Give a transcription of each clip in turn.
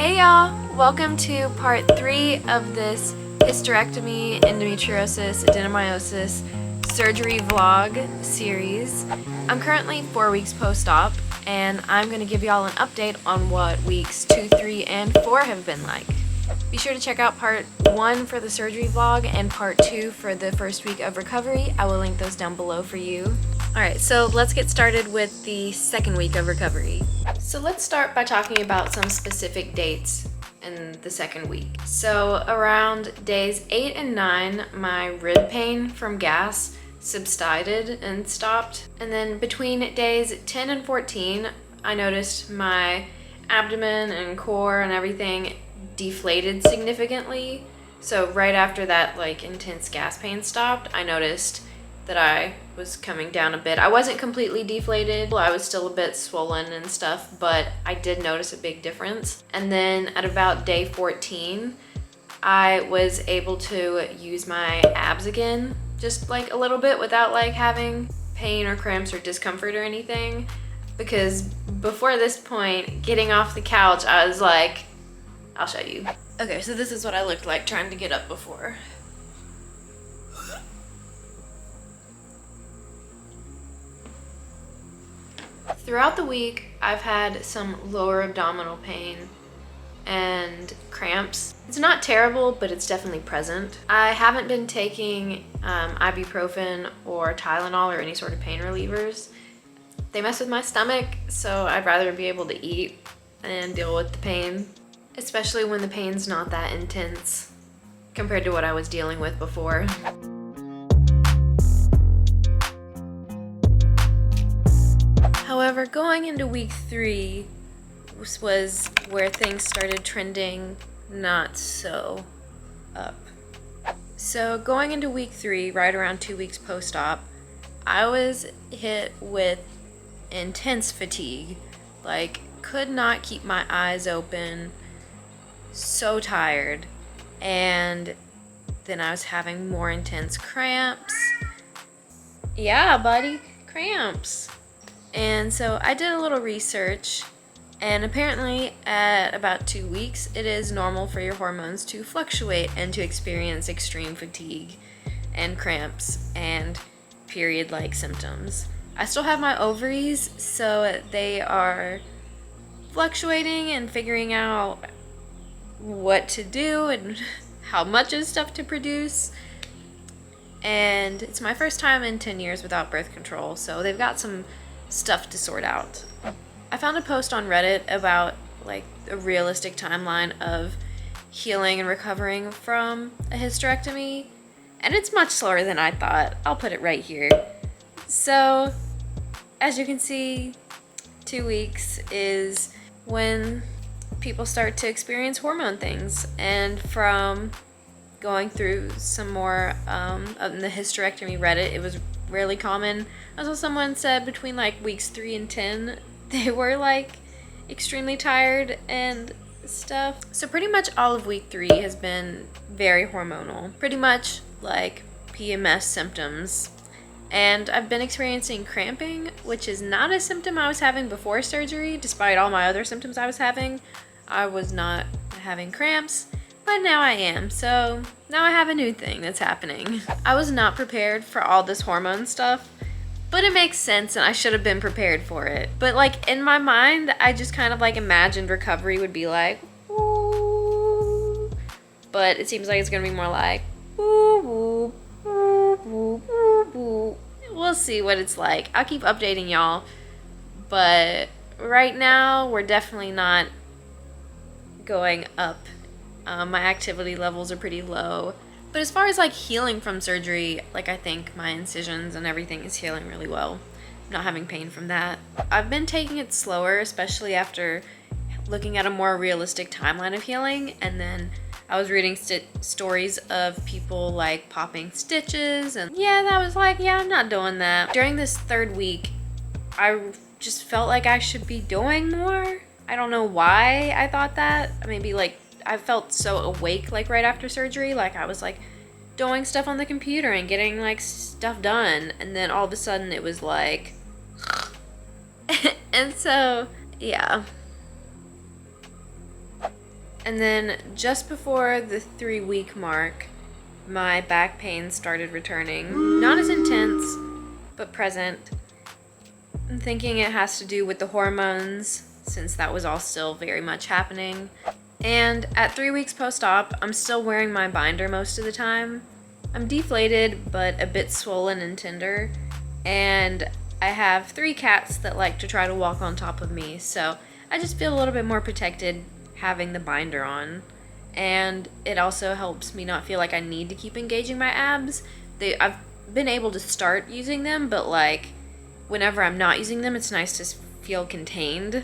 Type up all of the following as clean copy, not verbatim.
Hey y'all! Welcome to part 3 of this hysterectomy, endometriosis, adenomyosis surgery vlog series. I'm currently 4 weeks post-op, and I'm going to give y'all an update on what weeks 2, 3, and 4 have been like. Be sure to check out part 1 for the surgery vlog and part 2 for the first week of recovery. I will link those down below for you. Alright, so let's get started with the second week of recovery. So let's start by talking about some specific dates in the second week. So around days 8 and 9, my rib pain from gas subsided and stopped. And then between days 10 and 14, I noticed my abdomen and core and everything deflated significantly. So right after that intense gas pain stopped, I noticed that I was coming down a bit. I wasn't completely deflated. I was still a bit swollen and stuff, but I did notice a big difference. And then at about day 14, I was able to use my abs again, just a little bit without having pain or cramps or discomfort or anything. Because before this point, getting off the couch, I was like, I'll show you. Okay, so this is what I looked like trying to get up before. Throughout the week, I've had some lower abdominal pain and cramps. It's not terrible, but it's definitely present. I haven't been taking ibuprofen or Tylenol or any sort of pain relievers. They mess with my stomach, so I'd rather be able to eat and deal with the pain, especially when the pain's not that intense compared to what I was dealing with before. However, going into week 3 was where things started trending not so up. So going into week 3, right around 2 weeks post-op, I was hit with intense fatigue. Could not keep my eyes open, so tired. And then I was having more intense cramps. Yeah, buddy, cramps. And so I did a little research, and apparently at about 2 weeks, it is normal for your hormones to fluctuate and to experience extreme fatigue and cramps and period-like symptoms. I still have my ovaries, so they are fluctuating and figuring out what to do and how much of stuff to produce. And it's my first time in 10 years without birth control, so they've got some stuff to sort out. I found a post on Reddit about a realistic timeline of healing and recovering from a hysterectomy, and it's much slower than I thought. I'll put it right here. So, as you can see, 2 weeks is when people start to experience hormone things, and from going through some more of the hysterectomy Reddit, it was really common. Also, someone said between weeks 3 and 10, they were extremely tired and stuff. So pretty much all of week 3 has been very hormonal. Pretty much PMS symptoms. And I've been experiencing cramping, which is not a symptom I was having before surgery. Despite all my other symptoms I was having, I was not having cramps. But now I am, so now I have a new thing that's happening. I was not prepared for all this hormone stuff, but it makes sense and I should have been prepared for it. But in my mind, I just kind of imagined recovery would be ooh. But it seems like it's gonna be more ooh, ooh, ooh, ooh, ooh. We'll see what it's like. I'll keep updating y'all, but right now we're definitely not going up. My activity levels are pretty low. But as far as healing from surgery, I think my incisions and everything is healing really well. I'm not having pain from that. I've been taking it slower, especially after looking at a more realistic timeline of healing. And then I was reading stories of people popping stitches, and that was yeah, I'm not doing that. During this 3rd week, I just felt like I should be doing more. I don't know why I thought that. Maybe I felt so awake right after surgery. I was doing stuff on the computer and getting stuff done, and then all of a sudden it was and so yeah. And then just before the 3-week mark, my back pain started returning. Not as intense, but present. I'm thinking it has to do with the hormones, since that was all still very much happening. And at 3 weeks post-op, I'm still wearing my binder most of the time. I'm deflated, but a bit swollen and tender. And I have 3 cats that like to try to walk on top of me, so I just feel a little bit more protected having the binder on. And it also helps me not feel like I need to keep engaging my abs. I've been able to start using them, but like whenever I'm not using them, it's nice to feel contained.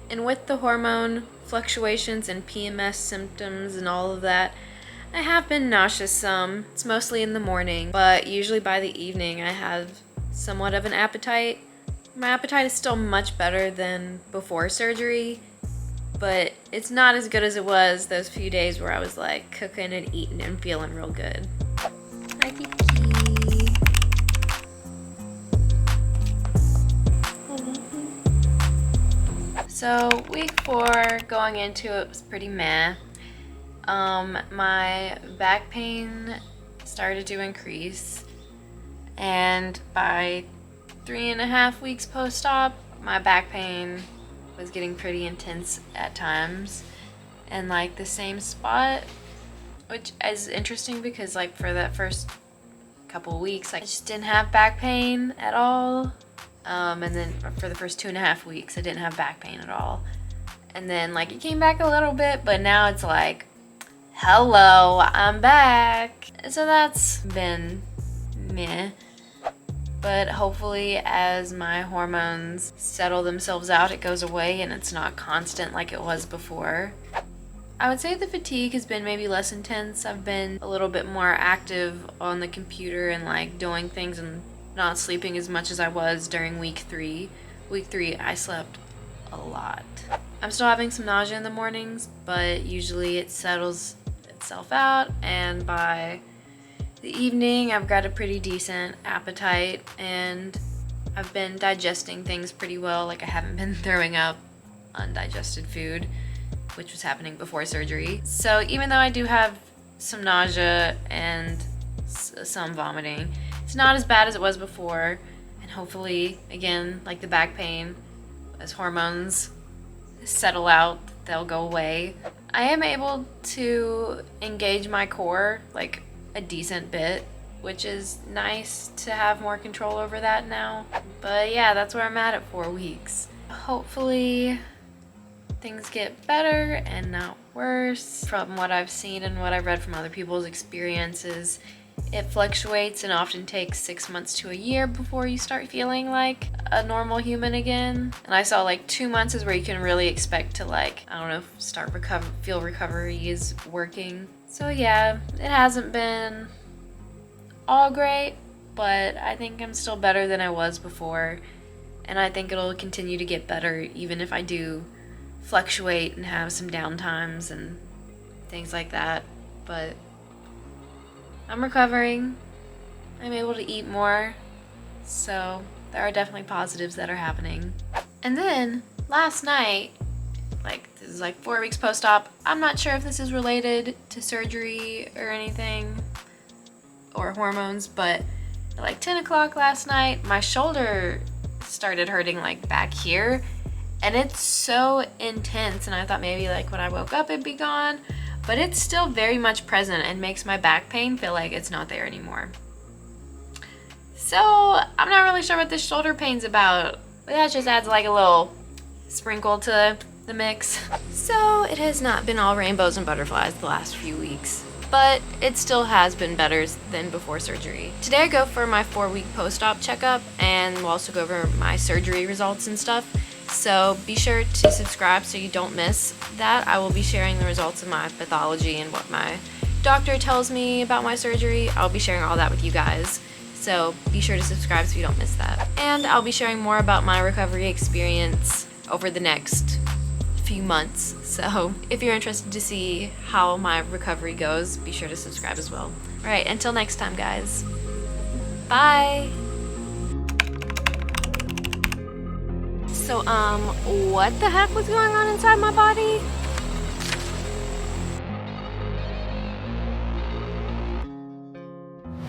And with the hormone fluctuations and PMS symptoms and all of that, I have been nauseous some. It's mostly in the morning, but usually by the evening I have somewhat of an appetite. My appetite is still much better than before surgery, but it's not as good as it was those few days where I was like cooking and eating and feeling real good. Hi, Kiki. So week 4 going into it was pretty meh. My back pain started to increase, and by 3.5 weeks post-op, my back pain was getting pretty intense at times, and like the same spot, which is interesting because like for that first couple weeks I just didn't have back pain at all, and then for the first 2.5 weeks I didn't have back pain at all, and then like it came back a little bit, but now it's like, hello, I'm back. So that's been meh. But hopefully as my hormones settle themselves out, it goes away and it's not constant like it was before. I would say the fatigue has been maybe less intense. I've been a little bit more active on the computer and like doing things and not sleeping as much as I was during week 3. Week 3, I slept a lot. I'm still having some nausea in the mornings, but usually it settles itself out, and by the evening I've got a pretty decent appetite and I've been digesting things pretty well. Like I haven't been throwing up undigested food, which was happening before surgery. So even though I do have some nausea and some vomiting, it's not as bad as it was before, and hopefully again, like the back pain, as hormones settle out, they'll go away. I am able to engage my core like a decent bit, which is nice to have more control over that now. But yeah, that's where I'm at 4 weeks. Hopefully things get better and not worse. From what I've seen and what I've read from other people's experiences, it fluctuates and often takes 6 months to a year before you start feeling like a normal human again. And I saw like 2 months is where you can really expect to like, I don't know, feel recovery is working. So yeah, it hasn't been all great, but I think I'm still better than I was before. And I think it'll continue to get better even if I do fluctuate and have some downtimes and things like that. But I'm recovering. I'm able to eat more. So there are definitely positives that are happening. And then last night, like this is like 4 weeks post-op, I'm not sure if this is related to surgery or anything or hormones, but at like 10 o'clock last night, my shoulder started hurting like back here, and it's so intense, and I thought maybe like when I woke up it'd be gone, but it's still very much present and makes my back pain feel like it's not there anymore. So I'm not really sure what this shoulder pain's about, but that just adds like a little sprinkle to the mix. So it has not been all rainbows and butterflies the last few weeks, but it still has been better than before surgery. Today I go for my 4-week post-op checkup, and we'll also go over my surgery results and stuff. So be sure to subscribe so you don't miss that. I will be sharing the results of my pathology and what my doctor tells me about my surgery. I'll be sharing all that with you guys. So be sure to subscribe so you don't miss that. And I'll be sharing more about my recovery experience over the next few months. So if you're interested to see how my recovery goes, be sure to subscribe as well. All right, until next time, guys. Bye. So, what the heck was going on inside my body?